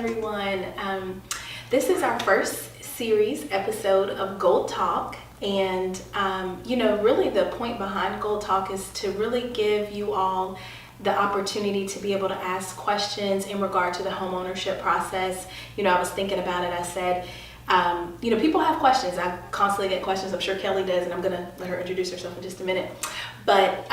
everyone. This is our first series episode of Gold Talk. And, really the point behind Gold Talk is to really give you all the opportunity to be able to ask questions in regard to the home ownership process. I was thinking about it. I said, people have questions. I constantly get questions. I'm sure Kellie does, and I'm going to let her introduce herself in just a minute. But,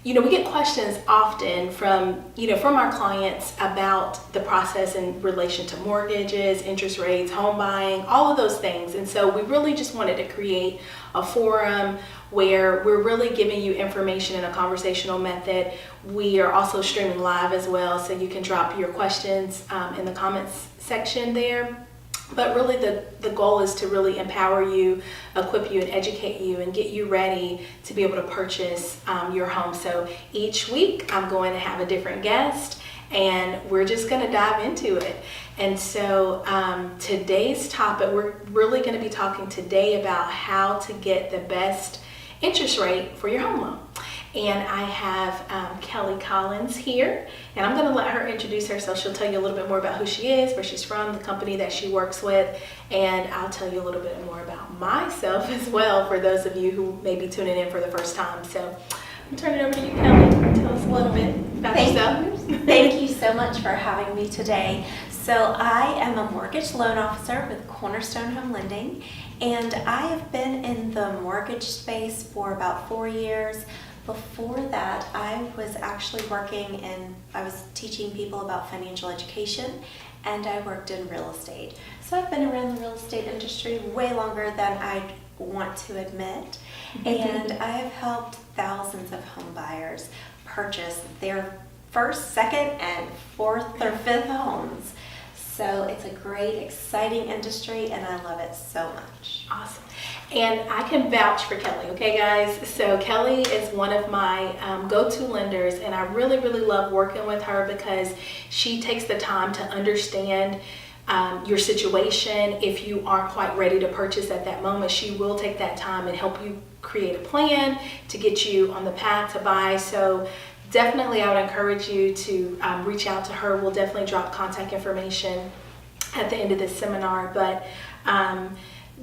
we get questions often from our clients about the process in relation to mortgages, interest rates, home buying, all of those things. And so we really just wanted to create a forum where we're really giving you information in a conversational method. We are also streaming live as well, so you can drop your questions in the comments section there. But really the goal is to really empower you, equip you, and educate you and get you ready to be able to purchase your home. So each week I'm going to have a different guest and we're just going to dive into it. And so today's topic, we're really going to be talking today about how to get the best interest rate for your home loan. And I have Kellie Collins here, and I'm going to let her introduce herself. She'll tell you a little bit more about who she is, where she's from, the company that she works with, and I'll tell you a little bit more about myself as well for those of you who may be tuning in for the first time. So I'm turning it over to you, Kellie. Tell us a little bit about yourself. Thank you so much for having me today. So I am a mortgage loan officer with Cornerstone Home Lending, and I have been in the mortgage space for about 4 years. Before that, I was actually I was teaching people about financial education, and I worked in real estate. So I've been around the real estate industry way longer than I want to admit, and I have helped thousands of home buyers purchase their first, second, and fourth or fifth homes. So it's a great, exciting industry, and I love it so much. Awesome. And I can vouch for Kellie, okay, guys? So Kellie is one of my go-to lenders, and I really, really love working with her because she takes the time to understand your situation. If you aren't quite ready to purchase at that moment, she will take that time and help you create a plan to get you on the path to buy. So definitely, I would encourage you to reach out to her. We'll definitely drop contact information at the end of this seminar. But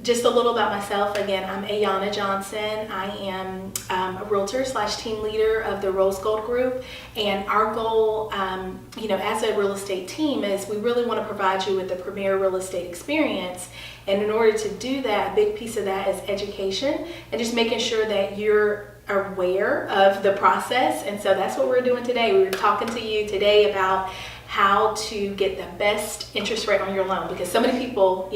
just a little about myself. Again, I'm Ayana Johnson. I am a realtor / team leader of the Rose Gold Group. And our goal, as a real estate team is we really want to provide you with the premier real estate experience. And in order to do that, a big piece of that is education and just making sure that you're aware of the process. And so that's what we're doing today. We were talking to you today about how to get the best interest rate on your loan, because so many people,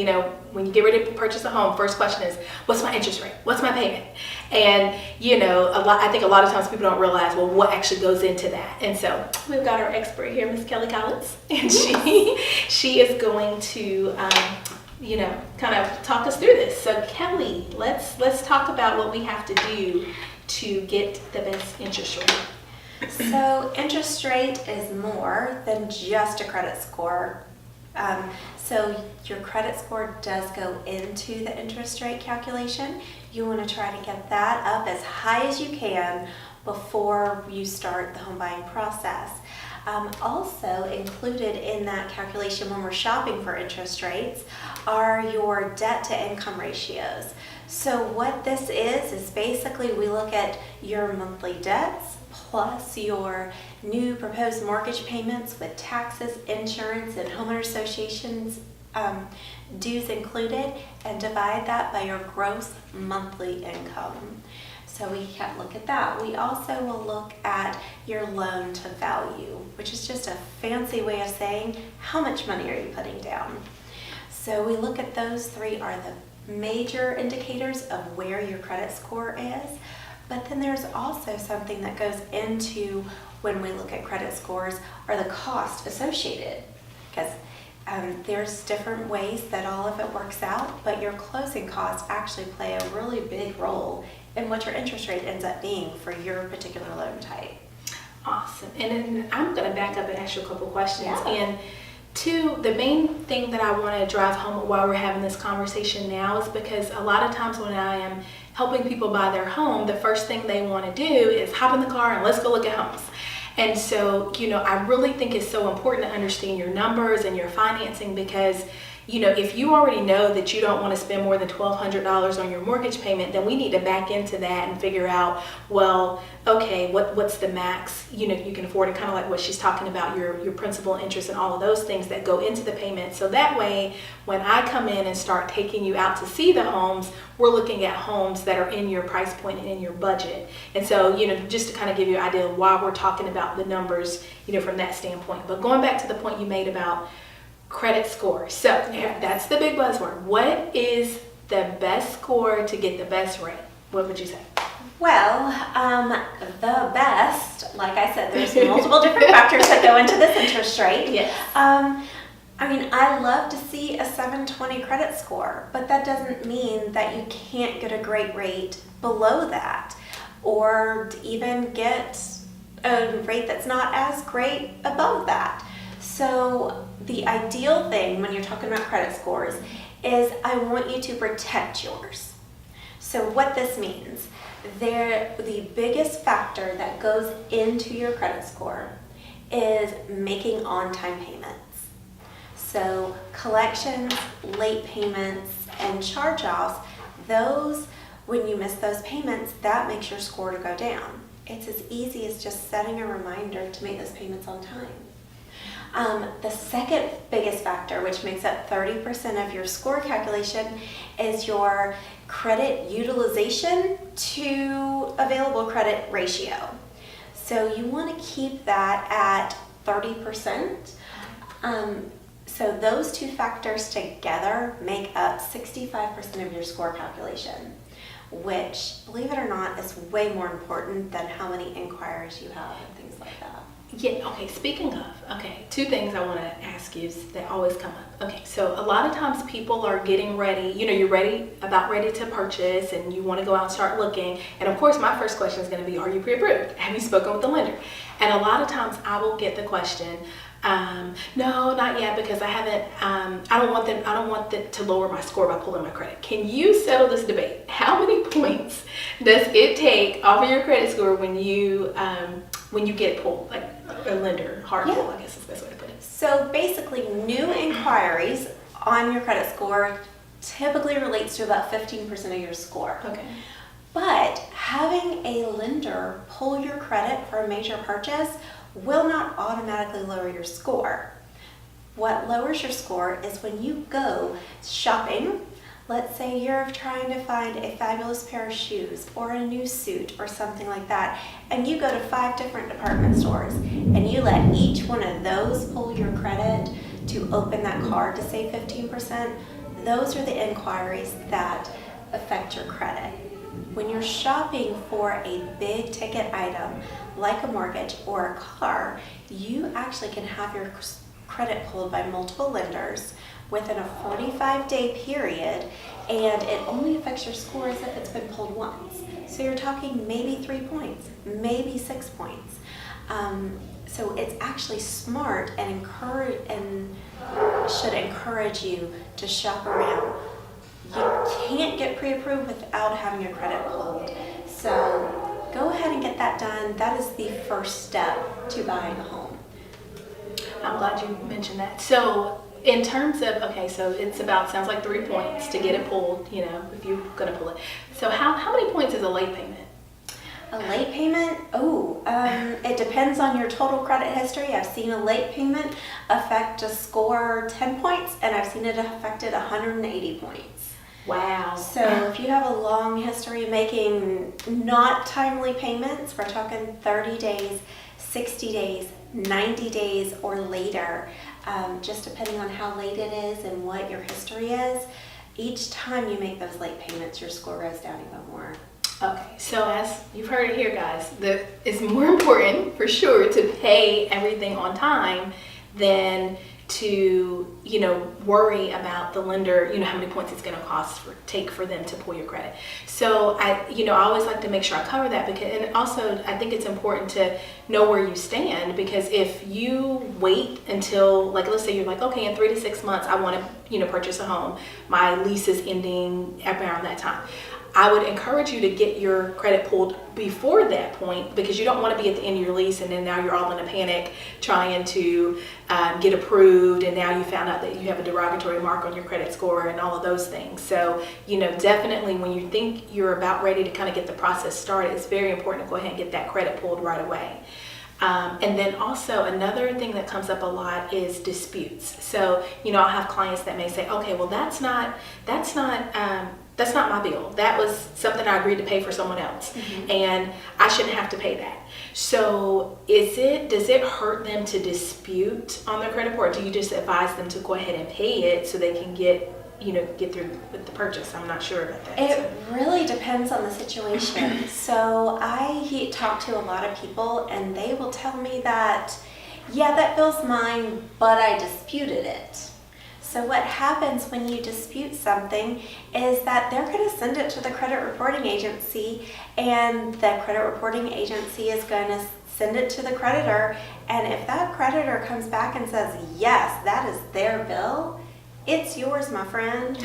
when you get ready to purchase a home, first question is, what's my interest rate? What's my payment? And I think a lot of times people don't realize, well, what actually goes into that. And so we've got our expert here, Miss Kellie Collins, and she is going to kind of talk us through this. So Kellie, let's talk about what we have to do to get the best interest rate. So interest rate is more than just a credit score. So your credit score does go into the interest rate calculation. You want to try to get that up as high as you can before you start the home buying process. Also included in that calculation when we're shopping for interest rates are your debt to income ratios. So what this is basically we look at your monthly debts plus your new proposed mortgage payments with taxes, insurance, and homeowner associations dues included, and divide that by your gross monthly income. So we can look at that. We also will look at your loan to value, which is just a fancy way of saying how much money are you putting down. So we look at those three are the major indicators of where your credit score is. But then there's also something that goes into when we look at credit scores are the cost associated, because there's different ways that all of it works out, but your closing costs actually play a really big role in what your interest rate ends up being for your particular loan type. Awesome. And then I'm going to back up and ask you a couple questions. Yeah. And two, the main thing that I want to drive home while we're having this conversation now is because a lot of times when I am helping people buy their home, the first thing they want to do is hop in the car and let's go look at homes. And so, I really think it's so important to understand your numbers and your financing because, if you already know that you don't want to spend more than $1,200 on your mortgage payment, then we need to back into that and figure out, well, okay, what's the max, you can afford it, kind of like what she's talking about, your principal, interest, and all of those things that go into the payment. So that way, when I come in and start taking you out to see the homes, we're looking at homes that are in your price point and in your budget. And so, just to kind of give you an idea of why we're talking about the numbers, from that standpoint. But going back to the point you made about credit score. So that's the big buzzword. What is the best score to get the best rate? What would you say? Well, the best, like I said, there's multiple different factors that go into this interest rate. Yes. I love to see a 720 credit score, but that doesn't mean that you can't get a great rate below that, or even get a rate that's not as great above that. So the ideal thing when you're talking about credit scores is I want you to protect yours. So what this means, the biggest factor that goes into your credit score is making on-time payments. So collections, late payments, and charge-offs, those, when you miss those payments, that makes your score to go down. It's as easy as just setting a reminder to make those payments on time. The second biggest factor, which makes up 30% of your score calculation, is your credit utilization to available credit ratio. So you want to keep that at 30%. So those two factors together make up 65% of your score calculation, which, believe it or not, is way more important than how many inquiries you have and things like that. Yeah, okay, speaking of, two things I want to ask you that always come up. Okay, so a lot of times people are getting ready, you're about ready to purchase and you want to go out and start looking. And of course, my first question is going to be, are you pre-approved? Have you spoken with the lender? And a lot of times I will get the question, no, not yet, because I haven't, I don't want them to lower my score by pulling my credit. Can you settle this debate? How many points does it take off of your credit score when you get pulled, like a lender, hard pull, I guess is the best way to put it. So basically, new inquiries on your credit score typically relates to about 15% of your score. Okay. But having a lender pull your credit for a major purchase will not automatically lower your score. What lowers your score is when you go shopping. Let's say you're trying to find a fabulous pair of shoes or a new suit or something like that, and you go to 5 different department stores and you let each one of those pull your credit to open that card to save 15%. Those are the inquiries that affect your credit. When you're shopping for a big ticket item like a mortgage or a car, you actually can have your credit pulled by multiple lenders within a 45-day period, and it only affects your score as if it's been pulled once. So you're talking maybe 3 points, maybe 6 points. So it's actually smart and should encourage you to shop around. You can't get pre-approved without having your credit pulled. So go ahead and get that done. That is the first step to buying a home. I'm glad you mentioned that. So in terms of, so it's sounds like 3 points to get it pulled, if you're going to pull it. So how many points is a late payment? A late payment? It depends on your total credit history. I've seen a late payment affect a score 10 points, and I've seen it affected 180 points. Wow. So if you have a long history making not timely payments, we're talking 30 days, 60 days, 90 days, or later, just depending on how late it is and what your history is, each time you make those late payments, your score goes down even more. Okay, so as you've heard it here, guys, it's more important for sure to pay everything on time than to, worry about the lender, how many points it's going to take for them to pull your credit. So I always like to make sure I cover that and also I think it's important to know where you stand, because if you wait until, like, let's say you're like, okay, in 3 to 6 months, I want to, purchase a home. My lease is ending around that time. I would encourage you to get your credit pulled before that point, because you don't want to be at the end of your lease and then now you're all in a panic trying to get approved, and now you found out that you have a derogatory mark on your credit score and all of those things. So, definitely when you think you're about ready to kind of get the process started, it's very important to go ahead and get that credit pulled right away. And then also another thing that comes up a lot is disputes. So, I'll have clients that may say, okay, well, that's not my bill. That was something I agreed to pay for someone else, and I shouldn't have to pay that. So does it hurt them to dispute on their credit report? Do you just advise them to go ahead and pay it so they can get through with the purchase? I'm not sure about that. It really depends on the situation. So I talk to a lot of people and they will tell me that, yeah, that bill's mine, but I disputed it. So what happens when you dispute something is that they're going to send it to the credit reporting agency, and the credit reporting agency is going to send it to the creditor. And if that creditor comes back and says, yes, that is their bill, it's yours, my friend.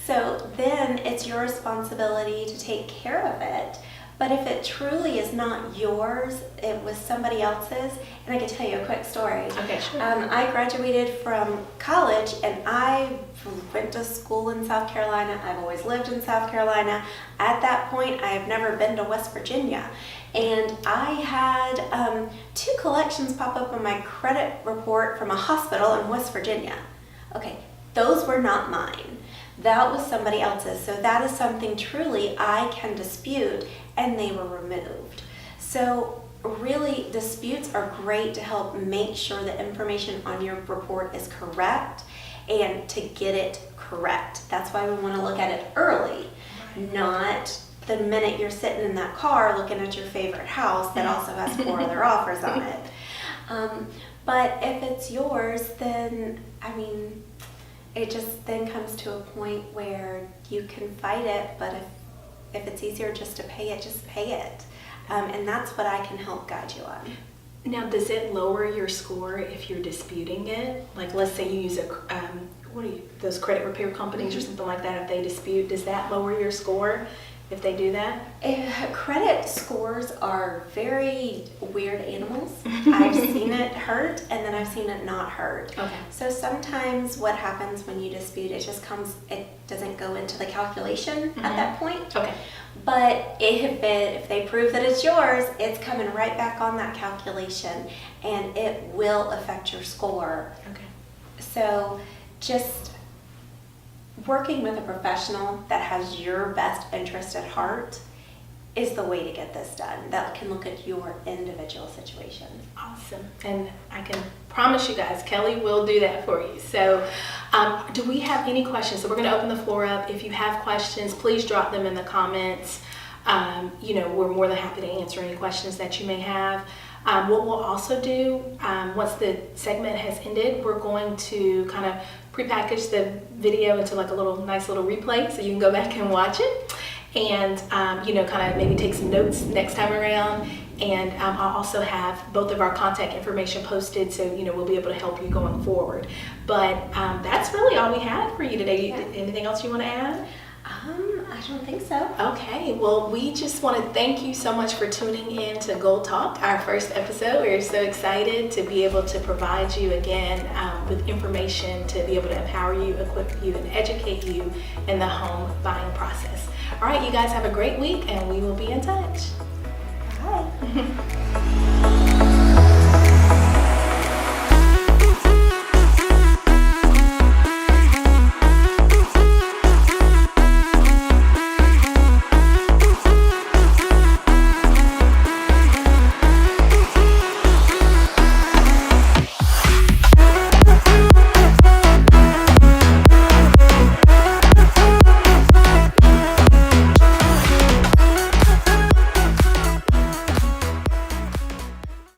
So then it's your responsibility to take care of it. But if it truly is not yours, it was somebody else's. And I can tell you a quick story. Okay, sure. I graduated from college and I went to school in South Carolina. I've always lived in South Carolina. At that point, I have never been to West Virginia. And I had 2 collections pop up on my credit report from a hospital in West Virginia. Okay, those were not mine. That was somebody else's. So that is something truly I can dispute, and they were removed. So really, disputes are great to help make sure the information on your report is correct and to get it correct. That's why we want to look at it early, not the minute you're sitting in that car looking at your favorite house that also has 4 other offers on it. But if it's yours, then, it just then comes to a point where you can fight it, but if it's easier just to pay it, just pay it. And that's what I can help guide you on. Now, does it lower your score if you're disputing it? Like, let's say you use those credit repair companies or something like that. If they dispute, does that lower your score if they do that? Credit scores are very weird animals. I've seen it hurt, and then I've seen it not hurt. Okay. So sometimes what happens when you dispute, it doesn't go into the calculation at that point. Okay. But if they prove that it's yours, it's coming right back on that calculation, and it will affect your score. Okay. So just working with a professional that has your best interest at heart is the way to get this done. That can look at your individual situation. Awesome. And I can promise you guys, Kelly will do that for you. So do we have any questions? So we're going to open the floor up. If you have questions, please drop them in the comments. We're more than happy to answer any questions that you may have. What we'll also do, once the segment has ended, we're going to kind of prepackage the video into like a nice little replay so you can go back and watch it, and kind of maybe take some notes next time around. And I'll also have both of our contact information posted, so we'll be able to help you going forward. But that's really all we have for you today. Yeah. Anything else you want to add? I don't think so. Okay, well, we just want to thank you so much for tuning in to Gold Talk, our first episode. We're so excited to be able to provide you again with information to be able to empower you, equip you, and educate you in the home buying process. All right, you guys have a great week, and we will be in touch. Bye.